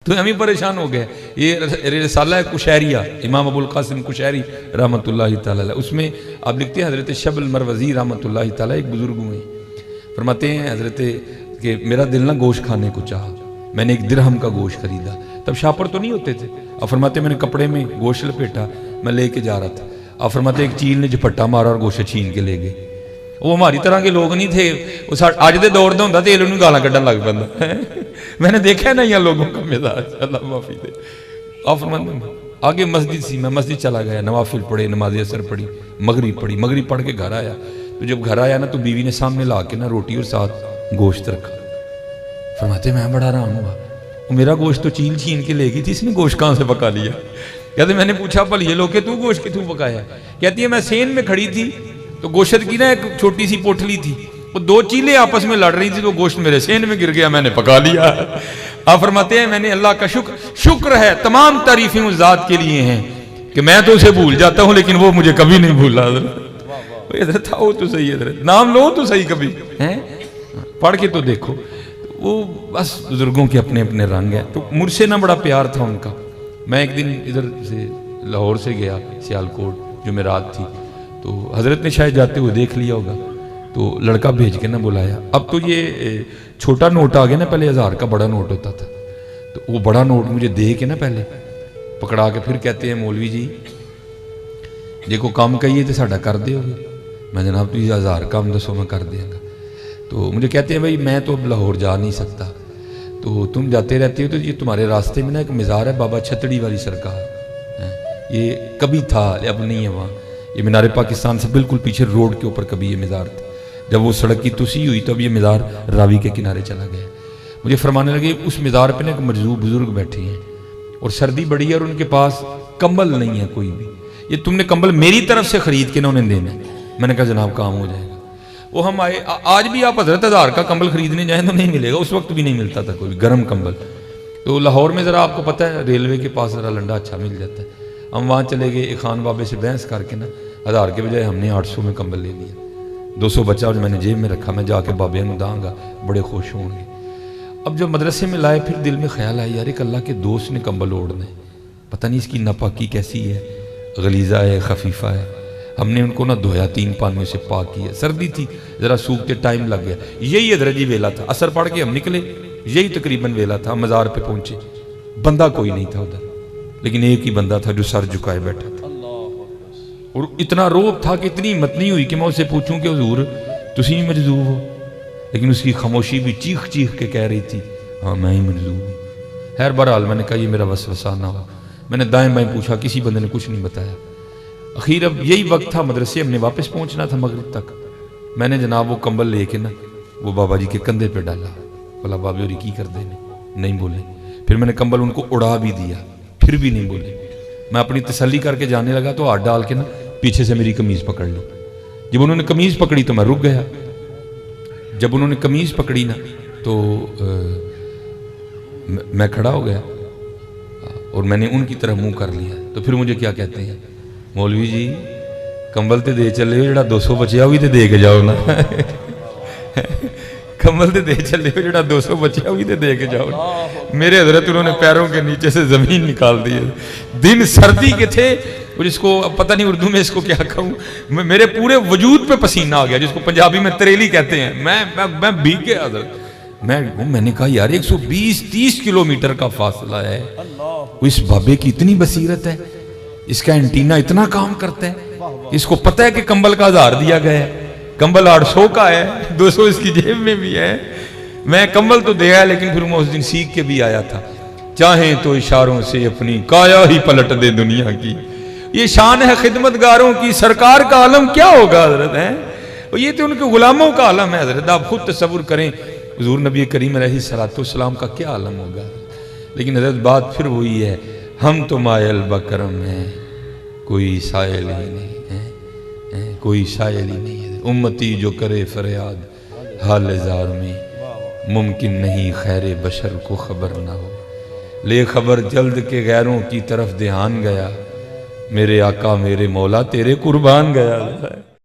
تو ہم ہی پریشان ہو گئے. یہ رسالہ ہے کشیریہ، امام ابو القاسم کشیری رحمۃ اللہ تعالیٰ علیہ، اس میں آپ لکھتے ہیں حضرت شب المروزی رحمۃ اللہ تعالیٰ ایک بزرگ ہوئے، فرماتے ہیں حضرت کہ میرا دل نہ گوشت کھانے کو چاہا، میں نے 1 درہم کا گوشت خریدا. تب شاپر تو نہیں ہوتے تھے. آپ فرماتے میں نے کپڑے میں گوشت لپیٹا، میں لے کے جا رہا تھا. آپ فرماتے ایک چیل نے جھپٹا مارا اور گوشت چھین کے لے گئے. وہ ہماری طرح کے لوگ نہیں تھے، وہ اج دے دور دا ہوندا تے انہوں گالاں کڈن لگ پیندا. میں نے دیکھا نا یہ لوگوں کا مزاج، اللہ معافی دے. آپ فرماتے آگے مسجد سی، میں مسجد چلا گیا، نوافل پڑھے، نماز اثر پڑھی، مغرب پڑھی. مغرب پڑھ کے گھر آیا، تو جب گھر آیا نا تو بیوی نے سامنے لا کے نا روٹی اور ساتھ گوشت رکھا. فرماتے میں بڑا حیران ہوا، وہ میرا گوشت تو چیل چھین کے لے گئی تھی، اس نے گوشت کہاں سے پکا لیا؟ کہتے میں نے پوچھا پل یہ لوگ کہ تو گوشت کتوں پکایا؟ کہتی ہے میں سین میں کھڑی تھی تو گوشت کی نا ایک چھوٹی سی پوٹلی تھی، وہ 2 چیلیں آپس میں لڑ رہی تھی تو گوشت میرے سین میں گر گیا، میں نے پکا لیا. آپ فرماتے ہیں میں نے اللہ کا شکر ہے، تمام تعریفیں اس ذات کے لیے ہیں کہ میں تو اسے بھول جاتا ہوں لیکن وہ مجھے کبھی نہیں بھولا. حضرت آؤ تو صحیح، حضرت نام لو تو صحیح، کبھی پڑھ کے تو دیکھو. وہ بس بزرگوں کے اپنے اپنے رنگ ہیں. تو مجھ سے نہ بڑا پیار تھا ان کا. میں ایک دن ادھر سے لاہور سے گیا سیالکوٹ، جمعرات تھی، تو حضرت نے شاید جاتے ہوئے دیکھ لیا ہوگا، تو لڑکا بھیج کے نہ بلایا. اب تو یہ چھوٹا نوٹ آ گیا نا، پہلے 1000 کا بڑا نوٹ ہوتا تھا. تو وہ بڑا نوٹ مجھے دے کے نا پہلے پکڑا کے پھر کہتے ہیں مولوی جی جے کو کام کہیے تو ساڈا کر دے ہوگے. میں جناب تو 1000 کام دسو میں کر دیا گا. تو مجھے کہتے ہیں بھائی میں تو اب لاہور جا نہیں سکتا، تو تم جاتے رہتے ہو، تو یہ تمہارے راستے میں نا ایک مزار ہے بابا چھتڑی والی سرکار، یہ کبھی تھا اب نہیں ہے وہاں. یہ مینار پاکستان سے بالکل پیچھے روڈ کے اوپر کبھی یہ مزار تھا. جب وہ سڑک کی توسیع ہوئی تو اب یہ مزار راوی کے کنارے چلا گیا. مجھے فرمانے لگے اس مزار پہ نا ایک مجذوب بزرگ بیٹھے ہیں اور سردی بڑی ہے اور ان کے پاس کمبل نہیں ہے کوئی بھی. یہ تم نے کمبل میری طرف سے خرید کے نا انہیں دینا ہے. میں نے کہا جناب کام ہو جائے گا. وہ ہم آئے، آج بھی آپ حضرت 1000 کا کمبل خریدنے جائیں تو نہیں ملے گا، اس وقت بھی نہیں ملتا تھا کوئی گرم کمبل. تو لاہور میں ذرا آپ کو پتہ ہے ریلوے کے پاس ذرا لنڈا اچھا مل جاتا ہے. ہم وہاں چلے گئے، ایک خان بابے سے بحث کر کے نا 1000 کے بجائے ہم نے 800 میں کمبل لے لیا. 200 بچہ اور میں نے جیب میں رکھا، میں جا کے بابے کو داں گا، بڑے خوش ہوں گے. اب جب مدرسے میں لائے پھر دل میں خیال آیا یار ایک اللہ کے دوست نے کمبل اوڑھنا ہے، پتہ نہیں اس کی ناپاکی کیسی ہے، غلیظہ ہے، خفیفہ ہے. ہم نے ان کو نہ دھویا، 3 پانیوں سے پاک کیا. سردی تھی، ذرا سوکھتے ٹائم لگ گیا. یہی ادرجی ویلا تھا، اثر پڑھ کے ہم نکلے، یہی تقریباً ویلا تھا. مزار پہ پہنچے، بندہ کوئی نہیں تھا ادھر، لیکن ایک ہی بندہ تھا جو سر جھکائے بیٹھا تھا. اور اتنا روب تھا کہ اتنی ہمت نہیں ہوئی کہ میں اسے پوچھوں کہ حضور تسی مجذوب ہو، لیکن اس کی خاموشی بھی چیخ چیخ کے کہہ رہی تھی ہاں میں ہی مجذوب ہوں. خیر بہرحال میں نے کہا یہ میرا وسوسہ نہ ہو. میں نے دائیں بائیں پوچھا، کسی بندے نے کچھ نہیں بتایا. اخیر اب یہی وقت تھا مدرسے، ہم نے واپس پہنچنا تھا مغرب تک. میں نے جناب وہ کمبل لے کے نا وہ بابا جی کے کندھے پہ ڈالا. بولا بابے اور کی کر دے نہیں بولے. پھر میں نے کمبل ان کو اڑا بھی دیا، پھر بھی نہیں بولے. میں اپنی تسلی کر کے جانے لگا تو ہاتھ ڈال کے نا پیچھے سے میری قمیض پکڑ لی. جب انہوں نے قمیض پکڑی تو میں رک گیا. جب انہوں نے قمیض پکڑی نا تو میں کھڑا ہو گیا اور میں نے ان کی طرف منہ کر لیا. تو پھر مجھے کیا کہتے ہیں مولوی جی کمبل تے دے چلے ہو، جڑا 200 بچیا ہوئی تے دے کے جاؤ نا. کمبل تے دے چلے ہو، جڑا 200 بچیا ہوئی تے دے کے جاؤ. میرے حضرت انہوں نے پیروں کے نیچے سے زمین نکال دی. دن سردی کے تھے اور جس کو پتہ نہیں اردو میں اس کو کیا کہوں، میرے پورے وجود پہ پسینہ آ گیا، جس کو پنجابی میں تریلی کہتے ہیں. میں بھیگ گیا حضرت. میں نے کہا یار 120-30 کلومیٹر کا فاصلہ ہے، اس بابے کی اتنی بصیرت ہے، اس کا اینٹینا اتنا کام کرتا ہے، اس کو پتہ ہے کہ کمبل کا 1000 دیا گیا ہے، کمبل 800 کا ہے، 200 اس کی جیب میں بھی ہے. میں کمبل تو دیا لیکن پھر میں اس دن سیکھ کے بھی آیا تھا چاہیں تو اشاروں سے اپنی کایا ہی پلٹ دے دنیا کی. یہ شان ہے خدمتگاروں کی، سرکار کا عالم کیا ہوگا حضرت ہیں. یہ تو ان کے غلاموں کا عالم ہے حضرت. آپ خود تصور کریں حضور نبی کریم علیہ الصلوۃ والسلام کا کیا عالم ہوگا. لیکن حضرت بات پھر وہی ہے، ہم تو مائل بکرم ہیں، کوئی سائل ہی نہیں ہے، کوئی سائل ہی نہیں ہے. امتی جو کرے فریاد حال زار میں، ممکن نہیں خیر بشر کو خبر نہ ہو. لے خبر جلد کے غیروں کی طرف دھیان گیا، میرے آقا میرے مولا تیرے قربان گیا.